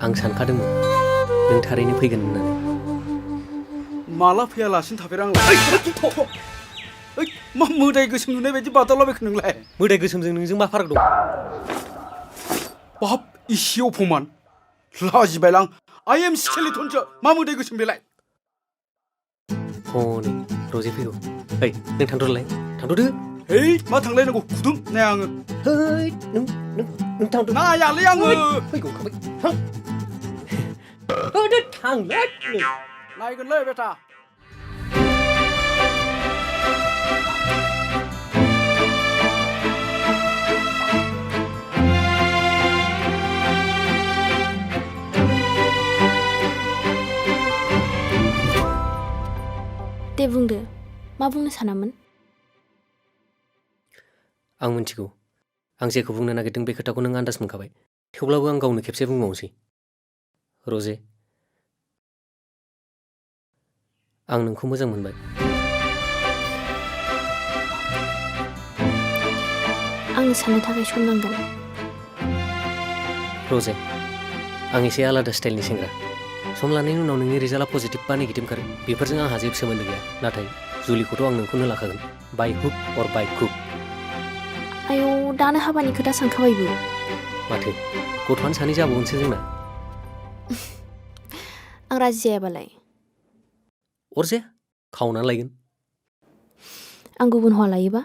आं सानखादोंमोन नों थारैनो फैगोन होननानै माला फैयालासिनो थाफेरा आंलाय मा मोदाय गोसोम नुनाय बायदि बादावलाबायखो नोंलाय मोदाय गोसोमजों नोंजों मा फाराग दं बाब इसे अफमान लाजिबायलां आइ एम स्केलेटनसो मा मोदाय गोसोम बेलाय हनै रजे फैगौ ओइ नों थांथ'लाय थांथ'दो हेइ मा थांलायनांगौ खुदुम नाया आङो है नों थांथ' नायालै आङो फैगौ थां होदो थांलै नायगोनलै बेटा दे बुंदो मा बुंनो सानामोन आं मिन्थिगौ आं जेखौ बुंनो नागिरदों बे खोथाखौ नों आन्दाज मोनखाबाय थेवब्लाबो आं गावनो खेबसे बुंबावनोसै रजे आं नोंखौ मोजां मोनबाय आंनो साननो थाखाय सम नांगोन रजे आं एसे आलादा स्टाइलनि सेंग्रा सम लानायनि उनाव नोंनि रिजाल्टआ पजिटिभ बा नेगेटिभ ओंखारो बेफोरजों आंहा जेबो सोमोन्दो गैया नाथाय जुलिखौथ' आं नोंखौनो लाखागोन बाय हुक अर बाय क्रुक आयौ दानो हाबानि खोथा सानखाबायबो माथो गथ'आनो सानै जाबावगोनसो जोंना आं राजि जायाबालाय अरजाया खावनानै लायगोन आं गुबुन हौवा लायोबा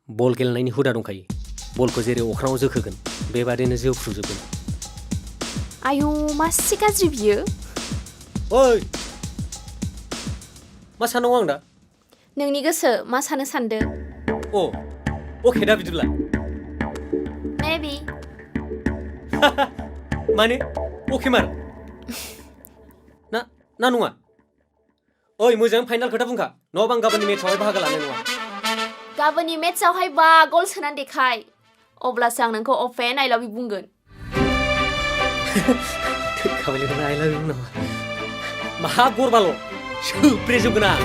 बल गेलेनायनि हुदा दंखायो बलखौ जेरै अख्राङाव जोखोगोन बेबादिनो जोफ्रुजोबगोन आयौ मासे गाज्रि बियो ओइ मा सानांगौ आं दा नोंनि गोसो मा सानो सानदो अ अके दा बिदिब्ला मेबि माने अके मार ना नङा ओइ मोजां फाइनाल खोथा बुंखा नङाबा आं गाबोननि मेट्सआवहाय बाहागो लानाय नङा गाबोननि मेट्सआवहाय 5 गल सोनानै देखाय अब्लासो आं नोंखौ अफेन आइ लाभ इउ बुंगोन खाबायलै आइ लाभ इउ नामा मा गरबाल' सोब्रेजोबगोन आं